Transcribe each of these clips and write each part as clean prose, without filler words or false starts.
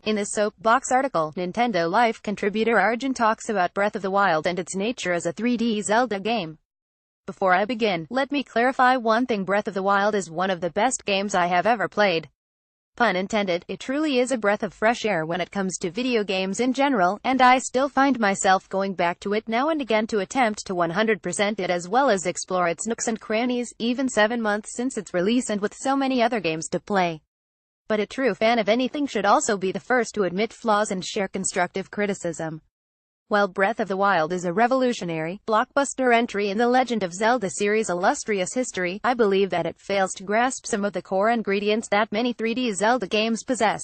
In this Soapbox article, Nintendo Life contributor Arjun talks about Breath of the Wild and its nature as a 3D Zelda game. Before I begin, let me clarify one thing: Breath of the Wild is one of the best games I have ever played. Pun intended. It truly is a breath of fresh air when it comes to video games in general, and I still find myself going back to it now and again to attempt to 100% it as well as explore its nooks and crannies, even 7 months since its release and with so many other games to play. But a true fan of anything should also be the first to admit flaws and share constructive criticism. While Breath of the Wild is a revolutionary, blockbuster entry in the Legend of Zelda series' illustrious history, I believe that it fails to grasp some of the core ingredients that many 3D Zelda games possess.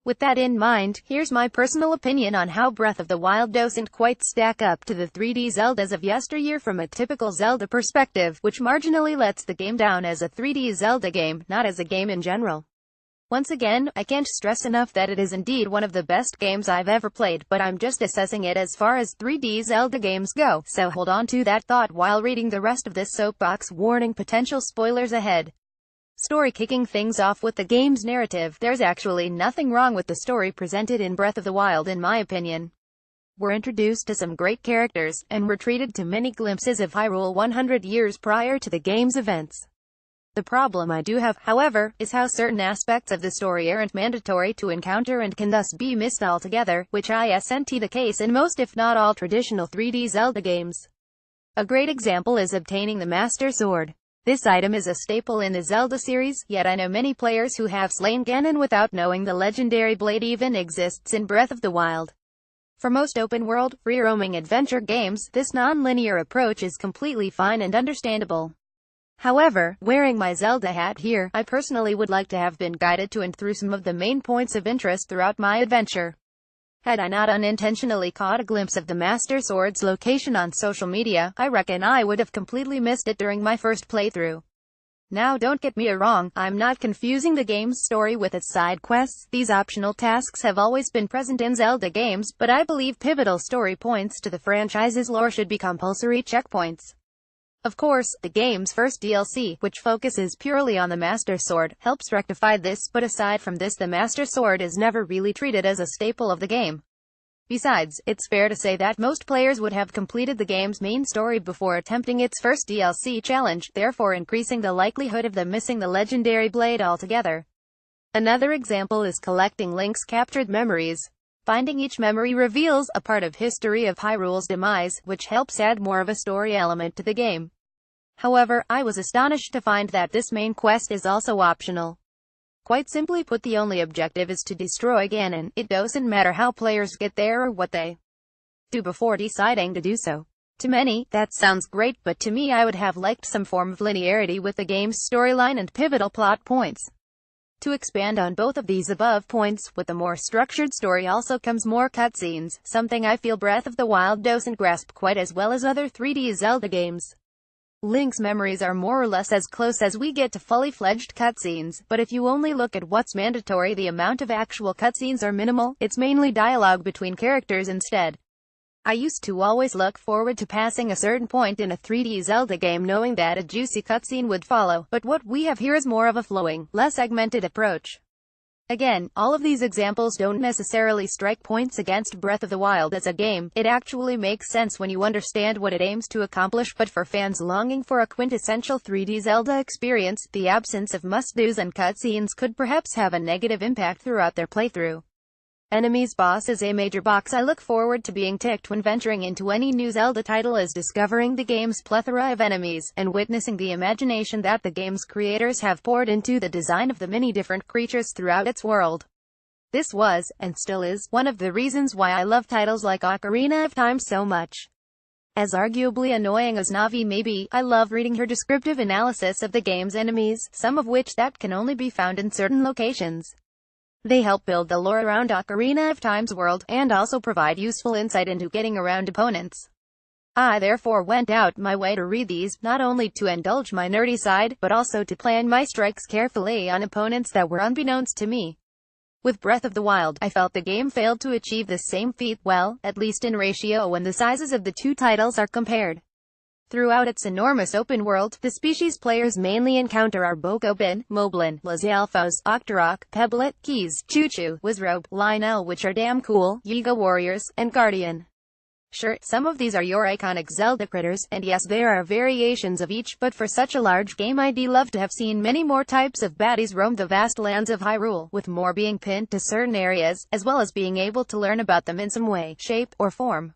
With that in mind, here's my personal opinion on how Breath of the Wild doesn't quite stack up to the 3D Zeldas of yesteryear from a typical Zelda perspective, which marginally lets the game down as a 3D Zelda game, not as a game in general. Once again, I can't stress enough that it is indeed one of the best games I've ever played, but I'm just assessing it as far as 3D Zelda games go, so hold on to that thought while reading the rest of this soapbox. Warning: potential spoilers ahead. Story. Kicking things off with the game's narrative, there's actually nothing wrong with the story presented in Breath of the Wild in my opinion. We're introduced to some great characters, and we're treated to many glimpses of Hyrule 100 years prior to the game's events. The problem I do have, however, is how certain aspects of the story aren't mandatory to encounter and can thus be missed altogether, which isn't the case in most if not all traditional 3D Zelda games. A great example is obtaining the Master Sword. This item is a staple in the Zelda series, yet I know many players who have slain Ganon without knowing the legendary blade even exists in Breath of the Wild. For most open-world, free-roaming adventure games, this non-linear approach is completely fine and understandable. However, wearing my Zelda hat here, I personally would like to have been guided to and through some of the main points of interest throughout my adventure. Had I not unintentionally caught a glimpse of the Master Sword's location on social media, I reckon I would have completely missed it during my first playthrough. Now don't get me wrong, I'm not confusing the game's story with its side quests. These optional tasks have always been present in Zelda games, but I believe pivotal story points to the franchise's lore should be compulsory checkpoints. Of course, the game's first DLC, which focuses purely on the Master Sword, helps rectify this, but aside from this, the Master Sword is never really treated as a staple of the game. Besides, it's fair to say that most players would have completed the game's main story before attempting its first DLC challenge, therefore increasing the likelihood of them missing the legendary blade altogether. Another example is collecting Link's captured memories. Finding each memory reveals a part of history of Hyrule's demise, which helps add more of a story element to the game. However, I was astonished to find that this main quest is also optional. Quite simply put, the only objective is to destroy Ganon. It doesn't matter how players get there or what they do before deciding to do so. To many, that sounds great, but to me I would have liked some form of linearity with the game's storyline and pivotal plot points. To expand on both of these above points, with a more structured story also comes more cutscenes, something I feel Breath of the Wild doesn't grasp quite as well as other 3D Zelda games. Link's memories are more or less as close as we get to fully fledged cutscenes, but if you only look at what's mandatory, the amount of actual cutscenes are minimal. It's mainly dialogue between characters instead. I used to always look forward to passing a certain point in a 3D Zelda game knowing that a juicy cutscene would follow, but what we have here is more of a flowing, less segmented approach. Again, all of these examples don't necessarily strike points against Breath of the Wild as a game. It actually makes sense when you understand what it aims to accomplish, but for fans longing for a quintessential 3D Zelda experience, the absence of must-dos and cutscenes could perhaps have a negative impact throughout their playthrough. Enemies. Boss is a major box I look forward to being ticked when venturing into any new Zelda title is discovering the game's plethora of enemies, and witnessing the imagination that the game's creators have poured into the design of the many different creatures throughout its world. This was, and still is, one of the reasons why I love titles like Ocarina of Time so much. As arguably annoying as Navi may be, I love reading her descriptive analysis of the game's enemies, some of which that can only be found in certain locations. They help build the lore around Ocarina of Time's world, and also provide useful insight into getting around opponents. I therefore went out my way to read these, not only to indulge my nerdy side, but also to plan my strikes carefully on opponents that were unbeknownst to me. With Breath of the Wild, I felt the game failed to achieve this same feat, well, at least in ratio when the sizes of the two titles are compared. Throughout its enormous open world, the species players mainly encounter are Bokoblin, Moblin, Lizalfos, Octorok, Pebblet, Keys, Choo-Choo, Wizrobe, Lionel, which are damn cool, Yiga Warriors, and Guardian. Sure, some of these are your iconic Zelda critters, and yes, there are variations of each, but for such a large game I'd love to have seen many more types of baddies roam the vast lands of Hyrule, with more being pinned to certain areas, as well as being able to learn about them in some way, shape, or form.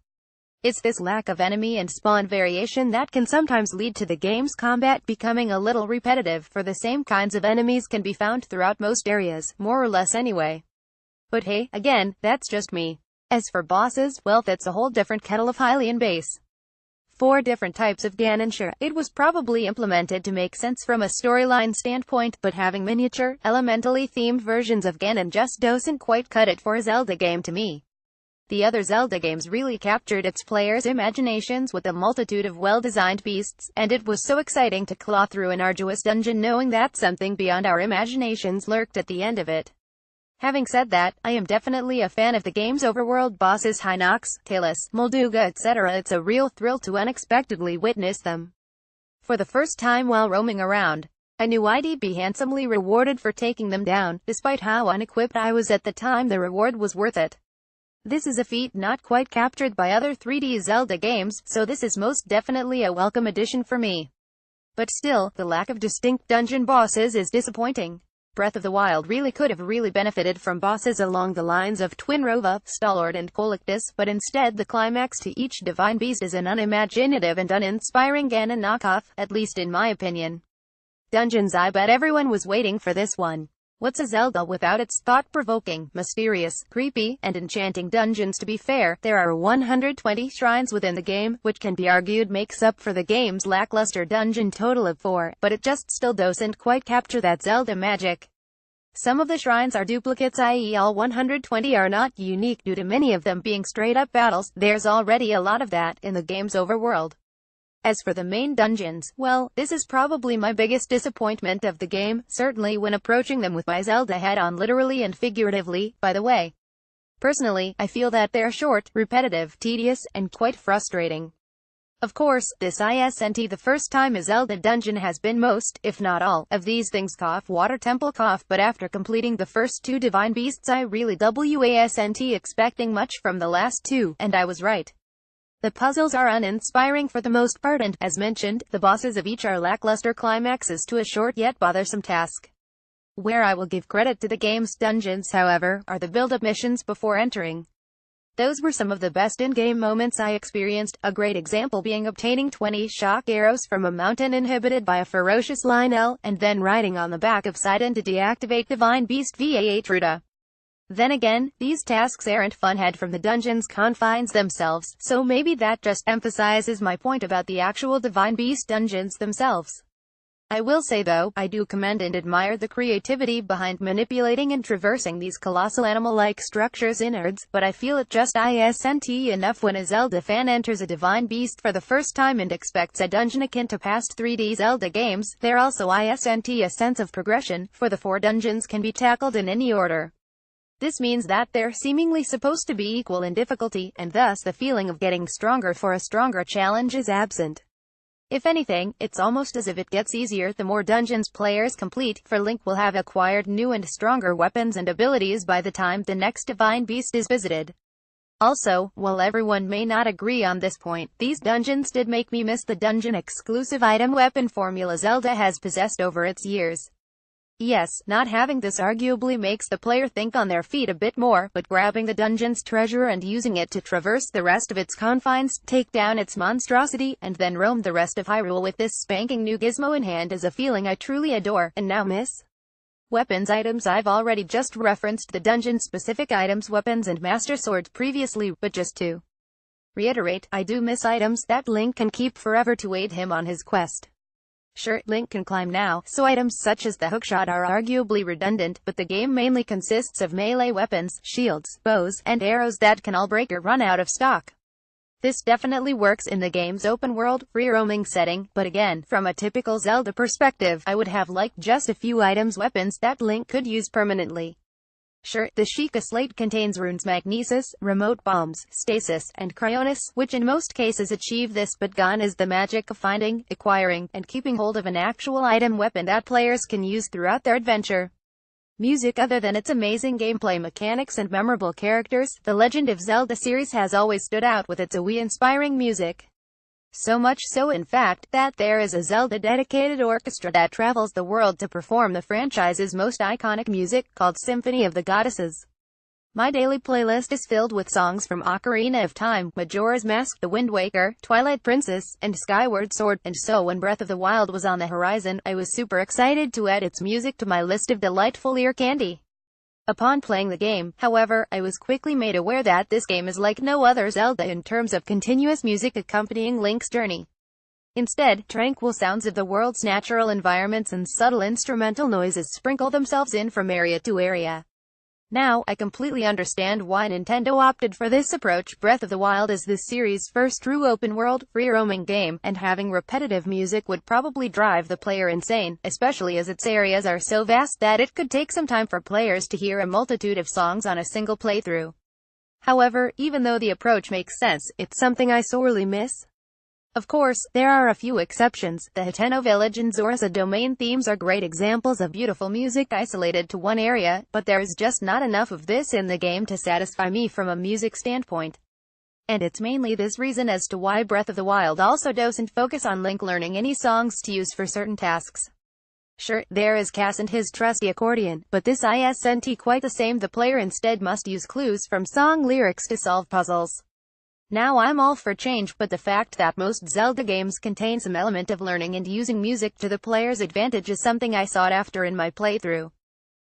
It's this lack of enemy and spawn variation that can sometimes lead to the game's combat becoming a little repetitive, for the same kinds of enemies can be found throughout most areas, more or less anyway. But hey, again, that's just me. As for bosses, well, that's a whole different kettle of Hylian base. 4 different types of Ganon. Sure, it was probably implemented to make sense from a storyline standpoint, but having miniature, elementally themed versions of Ganon just doesn't quite cut it for a Zelda game to me. The other Zelda games really captured its players' imaginations with a multitude of well-designed beasts, and it was so exciting to claw through an arduous dungeon knowing that something beyond our imaginations lurked at the end of it. Having said that, I am definitely a fan of the game's overworld bosses Hinox, Talus, Molduga, etc. It's a real thrill to unexpectedly witness them. For the first time while roaming around, I knew I'd be handsomely rewarded for taking them down. Despite how unequipped I was at the time, the reward was worth it. This is a feat not quite captured by other 3D Zelda games, so this is most definitely a welcome addition for me. But still, the lack of distinct dungeon bosses is disappointing. Breath of the Wild really could have benefited from bosses along the lines of Twinrova, Stalord, and Collectus, but instead the climax to each divine beast is an unimaginative and uninspiring Ganon knockoff, at least in my opinion. Dungeons. I bet everyone was waiting for this one. What's a Zelda without its thought-provoking, mysterious, creepy, and enchanting dungeons? To be fair, there are 120 shrines within the game, which can be argued makes up for the game's lackluster dungeon total of 4, but it just still doesn't quite capture that Zelda magic. Some of the shrines are duplicates, i.e. all 120 are not unique due to many of them being straight-up battles. There's already a lot of that in the game's overworld. As for the main dungeons, well, this is probably my biggest disappointment of the game, certainly when approaching them with my Zelda hat on, literally and figuratively, by the way. Personally, I feel that they're short, repetitive, tedious, and quite frustrating. Of course, this isn't the first time a Zelda dungeon has been most, if not all, of these things. Water Temple, but after completing the first 2 Divine Beasts I really wasn't expecting much from the last 2, and I was right. The puzzles are uninspiring for the most part, and, as mentioned, the bosses of each are lackluster climaxes to a short yet bothersome task. Where I will give credit to the game's dungeons, however, are the build-up missions before entering. Those were some of the best in-game moments I experienced, a great example being obtaining 20 shock arrows from a mountain inhabited by a ferocious Lionel, and then riding on the back of Sidon to deactivate Divine Beast Va8 Then again, these tasks aren't fun-had from the dungeon's confines themselves, so maybe that just emphasizes my point about the actual Divine Beast dungeons themselves. I will say though, I do commend and admire the creativity behind manipulating and traversing these colossal animal-like structures' innards, but I feel it just isn't enough when a Zelda fan enters a Divine Beast for the first time and expects a dungeon akin to past 3D Zelda games. There also isn't a sense of progression, for the 4 dungeons can be tackled in any order. This means that they're seemingly supposed to be equal in difficulty, and thus the feeling of getting stronger for a stronger challenge is absent. If anything, it's almost as if it gets easier the more dungeons players complete, for Link will have acquired new and stronger weapons and abilities by the time the next Divine Beast is visited. Also, while everyone may not agree on this point, these dungeons did make me miss the dungeon-exclusive item weapon formula Zelda has possessed over its years. Yes, not having this arguably makes the player think on their feet a bit more, but grabbing the dungeon's treasure and using it to traverse the rest of its confines, take down its monstrosity, and then roam the rest of Hyrule with this spanking new gizmo in hand is a feeling I truly adore, and now miss. Weapons items. I've already just referenced the dungeon-specific items, weapons and Master Swords previously, but just to reiterate, I do miss items that Link can keep forever to aid him on his quest. Sure, Link can climb now, so items such as the hookshot are arguably redundant, but the game mainly consists of melee weapons, shields, bows, and arrows that can all break or run out of stock. This definitely works in the game's open-world, free-roaming setting, but again, from a typical Zelda perspective, I would have liked just a few items weapons that Link could use permanently. Sure, the Sheikah slate contains runes magnesis, remote bombs, stasis, and cryonis, which in most cases achieve this, but gone is the magic of finding, acquiring, and keeping hold of an actual item weapon that players can use throughout their adventure. Music. Other than its amazing gameplay mechanics and memorable characters, the Legend of Zelda series has always stood out with its awe-inspiring music. So much so, in fact, that there is a Zelda-dedicated orchestra that travels the world to perform the franchise's most iconic music, called Symphony of the Goddesses. My daily playlist is filled with songs from Ocarina of Time, Majora's Mask, The Wind Waker, Twilight Princess, and Skyward Sword, and so when Breath of the Wild was on the horizon, I was super excited to add its music to my list of delightful ear candy. Upon playing the game, however, I was quickly made aware that this game is like no other Zelda in terms of continuous music accompanying Link's journey. Instead, tranquil sounds of the world's natural environments and subtle instrumental noises sprinkle themselves in from area to area. Now, I completely understand why Nintendo opted for this approach. Breath of the Wild is this series' first true open-world, free-roaming game, and having repetitive music would probably drive the player insane, especially as its areas are so vast that it could take some time for players to hear a multitude of songs on a single playthrough. However, even though the approach makes sense, it's something I sorely miss. Of course, there are a few exceptions. The Hateno Village and Zorasa domain themes are great examples of beautiful music isolated to one area, but there is just not enough of this in the game to satisfy me from a music standpoint. And it's mainly this reason as to why Breath of the Wild also doesn't focus on Link learning any songs to use for certain tasks. Sure, there is Cass and his trusty accordion, but this isn't quite the same. The player instead must use clues from song lyrics to solve puzzles. Now I'm all for change, but the fact that most Zelda games contain some element of learning and using music to the player's advantage is something I sought after in my playthrough.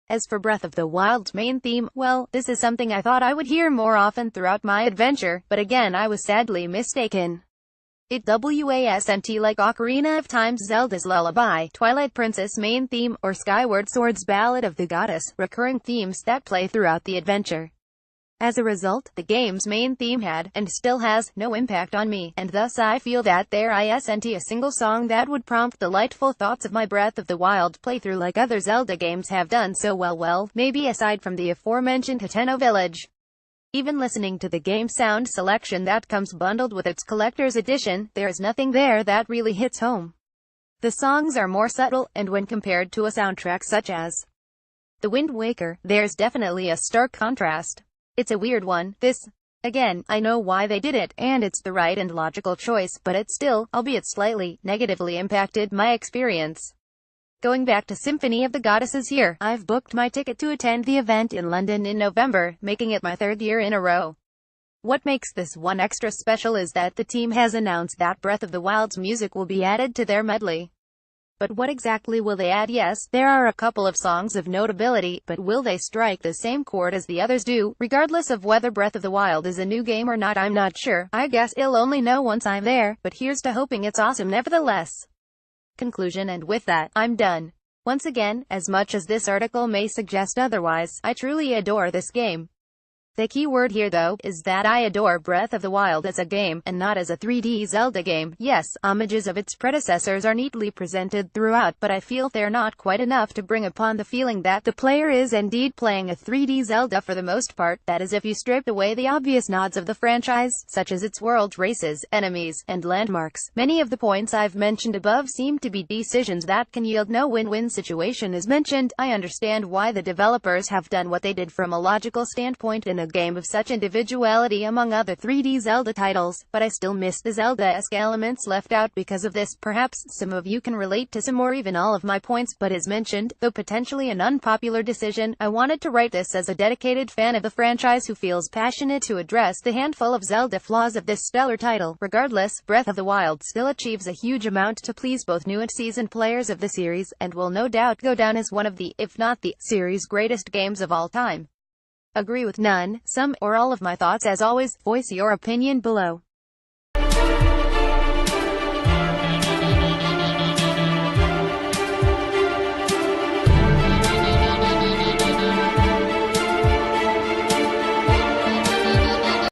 As for Breath of the Wild's main theme, well, this is something I thought I would hear more often throughout my adventure, but again I was sadly mistaken. It wasn't like Ocarina of Time's Zelda's Lullaby, Twilight Princess main theme, or Skyward Sword's Ballad of the Goddess, recurring themes that play throughout the adventure. As a result, the game's main theme had, and still has, no impact on me, and thus I feel that there isn't a single song that would prompt delightful thoughts of my Breath of the Wild playthrough like other Zelda games have done so well, maybe aside from the aforementioned Hateno Village. Even listening to the game sound selection that comes bundled with its collector's edition, there is nothing there that really hits home. The songs are more subtle, and when compared to a soundtrack such as The Wind Waker, there's definitely a stark contrast. It's a weird one, this. Again, I know why they did it, and it's the right and logical choice, but it still, albeit slightly, negatively impacted my experience. Going back to Symphony of the Goddesses here, I've booked my ticket to attend the event in London in November, making it my third year in a row. What makes this one extra special is that the team has announced that Breath of the Wild's music will be added to their medley. But what exactly will they add? Yes, there are a couple of songs of notability, but will they strike the same chord as the others do? Regardless of whether Breath of the Wild is a new game or not, I'm not sure. I guess I'll only know once I'm there, but here's to hoping it's awesome nevertheless. Conclusion. And with that, I'm done. Once again, as much as this article may suggest otherwise, I truly adore this game. The key word here though, is that I adore Breath of the Wild as a game, and not as a 3D Zelda game. Yes, homages of its predecessors are neatly presented throughout, but I feel they're not quite enough to bring upon the feeling that the player is indeed playing a 3D Zelda for the most part. That is if you stripped away the obvious nods of the franchise, such as its world, races, enemies, and landmarks. Many of the points I've mentioned above seem to be decisions that can yield no win-win situation. As mentioned, I understand why the developers have done what they did from a logical standpoint in a game of such individuality among other 3D Zelda titles, but I still miss the Zelda-esque elements left out because of this. Perhaps some of you can relate to some or even all of my points, but as mentioned, though potentially an unpopular decision, I wanted to write this as a dedicated fan of the franchise who feels passionate to address the handful of Zelda flaws of this stellar title. Regardless, Breath of the Wild still achieves a huge amount to please both new and seasoned players of the series, and will no doubt go down as one of the, if not the, series' greatest games of all time. Agree with none, some, or all of my thoughts? As always, voice your opinion below.